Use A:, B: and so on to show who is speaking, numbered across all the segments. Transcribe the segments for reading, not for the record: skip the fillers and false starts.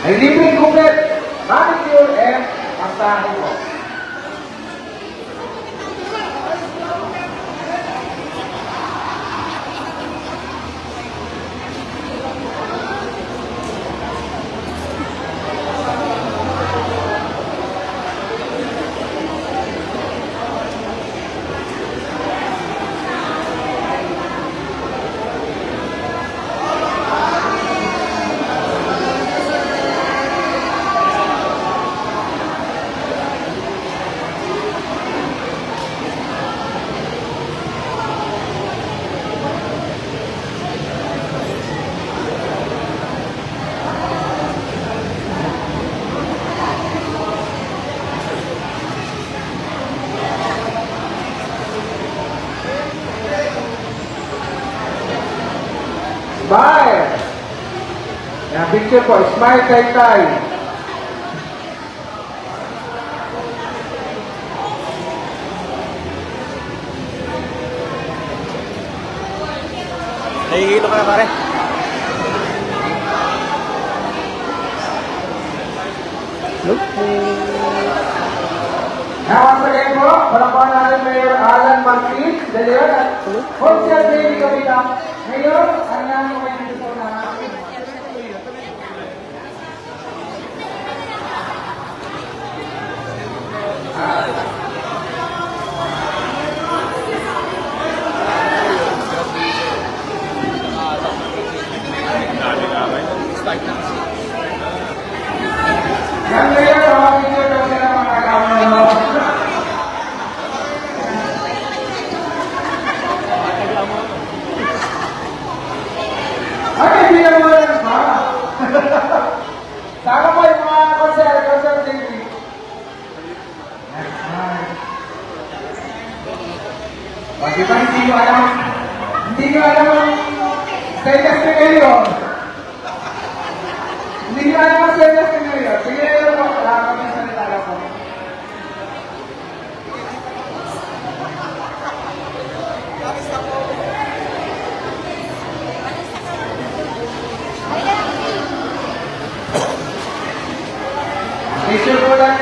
A: Ay libreng kupit, manicure, and masahe po. Smile! Yan, picture po. Smile, tay-tay.
B: Nahihilo ka na pare.
A: Now, once again po, palakpakan natin Mayor Alan Marquez, de Leon, at Consel Baby Kapita. Mayor, ang namin ko kayo dito na yan, Mayor, mga picture daw sila mga kasama. Ay, hindi na mga lang ba? Saka po yung mga Consel Baby. Bakit ba hindi nyo alam ang status ni Mayor? Hindi nyo alam ang status ni Mayor. Sige, Mayor po, kami sa nitala po. Picture po lang.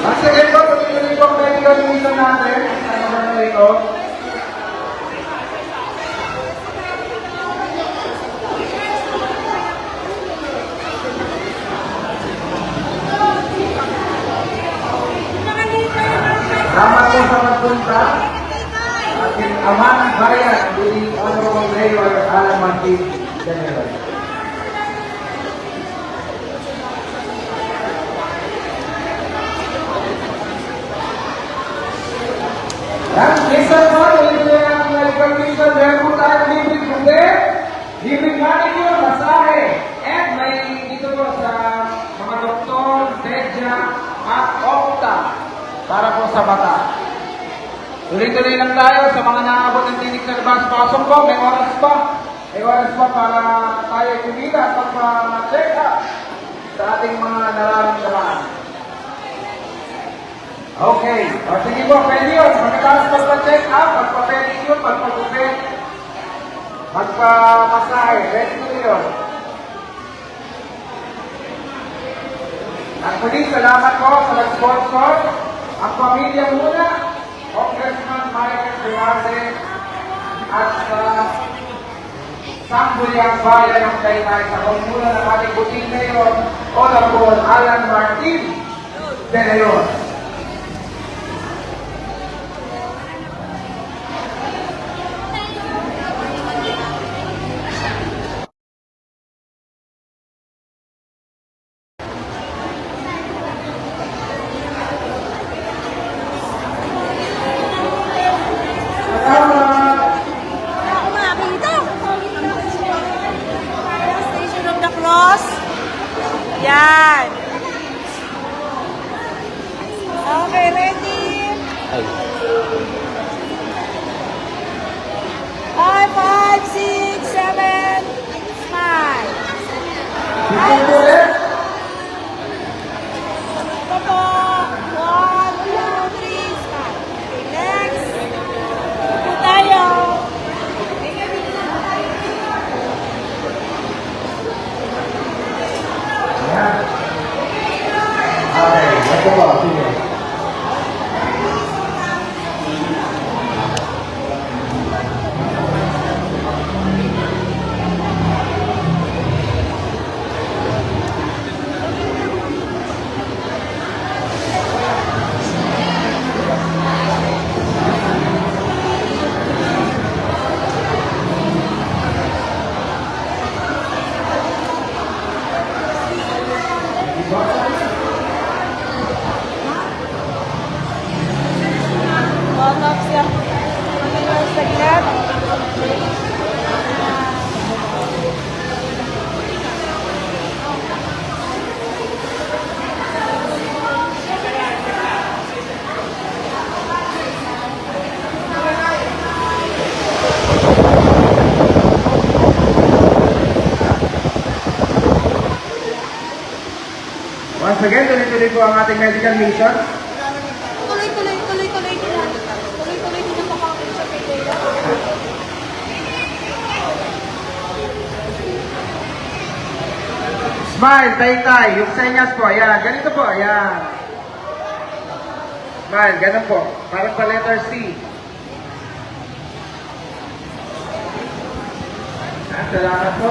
A: Once again po, tuloy po ang medical mission natin. Ano ba na ito? Salamat po sa pagpunta. Ating ama ng bayan, the Honorable Mayor Alan Marquez, General. Yan, listen po, tuloy ang medical mission. Meron po tayo libreng kundi, libreng manicure, masahe, and may dito po sa mga doktor, pedya, at opta para po sa bata. Tuloy-tuloy lang tayo sa mga naabot ng tinik sa labas. Pasok po, may oras pa. May oras pa para tayo kumita at magpa-check up sa ating mga nararamdaman. Okay. O sige po, pwede yun. Magkatapos magpa-check up, magpa-pedicure, magpa-gupit, magpa-masahe. Pwede ko yun. At muli, salamat po sa nag-sponsor. Ang pamilya muna, Congressman Michael Velarde at sa Sangguniang Bayan ng Taytay sa pagmula ng ating buting mayor, Honorable Alan Marquez de Leon.
C: Yan. Okay, ready?
B: Ay.
C: 5, 6, 7, smile.
A: Picture po ulit.
C: Ito po. 1,
A: Ito po, sige.
C: Autopsy ako. Saglit.
A: Once again, tuloy-tuloy po ang ating medical mission.
C: Tuloy-tuloy ko na pakakit sa pagkaya.
A: Smile, tay-tay. Yung senyas po, ayan. Ganito po, ayan. Smile, ganun po. Parang pa letter C. Salamat po.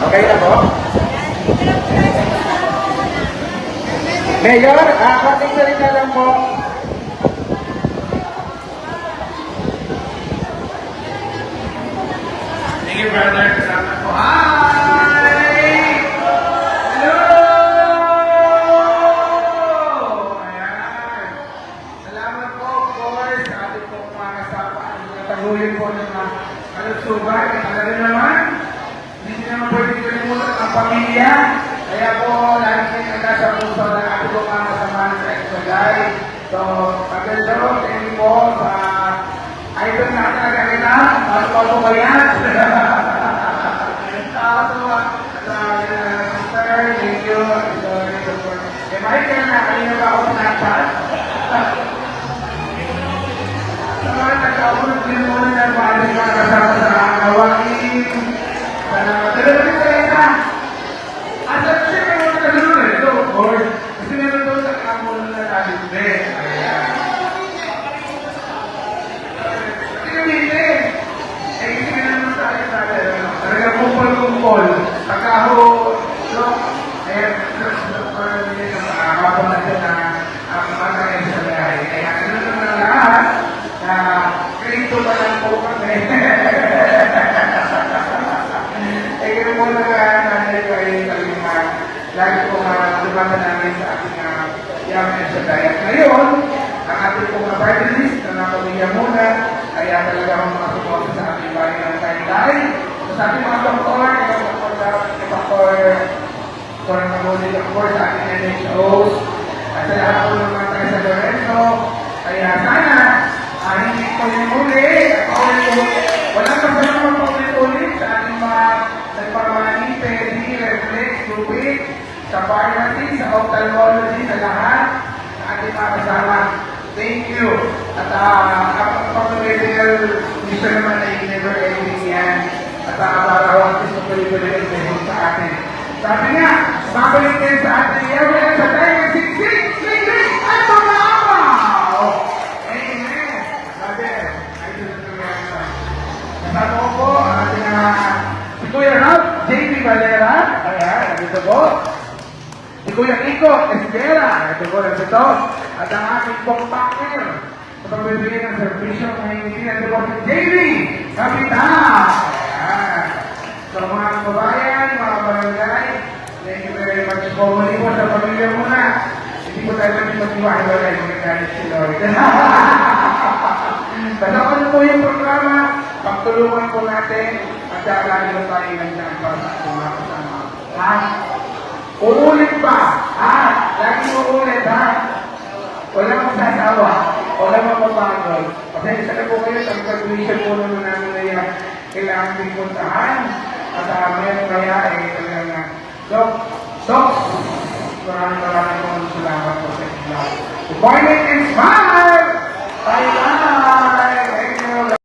A: Okay na po? Mayor, konting salita lang po. Thank you, brother. Salamat po. Hi! Hello! Ayan. Salamat po, of course, sa ating pong mga kasama. Natagulin po ng mga kalusugan. Talaga naman, hindi naman pwede kalimutan ang pamilya. Kaya po, lagi kayo nasa puso ng ating mga kasama sa Exogay. So, maganda po, thank you po sa idol na talaga kita. Ano po ba yan? Sister, thank you. Michael, na kanina ba ako sinaktan? Nagkakaroon din muna ng mga kasama sa kawain. Talagang talaga. At at siya may mga kasunod eh. So, of course, kasi meron doon sa kamunan na natin din. Ayan. Kasi hindi. Eh, kasi meron sa akin talagang kumpol-kumpol. Pagkaho, so, ayan, kapag natin na magkakain sa bahay. Kaya, ganun naman ang lahat na krito pa lang po kami. Kaya mo na nanay ko ay lagi po matulungan namin sa ating yaman sa diet. Ngayon, ang ating pong party list na napamilya muna, kaya talaga ang mga suporta sa ating bahay ng tayo-tayo. Sa ating mga doktor, of course, sa ating NHOs, at sa lahat po ng mga tayo sa Lorenzo. Kaya sana, hindi ko yung muli, walang kasama ulit sa ating mga nagpapalangin, pedi, reflex, lupit, sa pharmacy, sa ophthalmology, sa lahat, sa ating mga kasama. Thank you. At kapag medical mission naman ay never ending yan. At para sa tuloy-tuloy sa atin. Sabi nga, babalik kayo sa ating every sa tayo ng siksik, at mga amaw! Amen! Sabi, ay tuloy-tuloy. Kasama ko po, ang ating si Kuya Ralph, JP Valera, ayan, nandito po. Si Kuya Kiko Esguera, ito po, nandito. At ang aking pong partner sa pagbibigay ng servisyo ng hindi nandito po si JP Kapitan. Ayan. So mga kababayan, mga barangay, thank you very much po. Muli po sa pamilya muna. Hindi po tayo mag-iwahiwalay kung nagkalit si Lord. Tanawan po yung programa, pagtulungan po natin, at lagi na tayo nandiyan para sa ating mga kasama. Ha? Uulit pa! Ha? Lagi uulit, ha? Walang magsasawa, walang mapapagod. Pasensya na po kayo sa pag-tuition po naman namin na yan. Kailangan din puntahan. At ngayon kaya talagang Doc, maraming salamat po sa inyo. Good morning and smile! Tayo lang!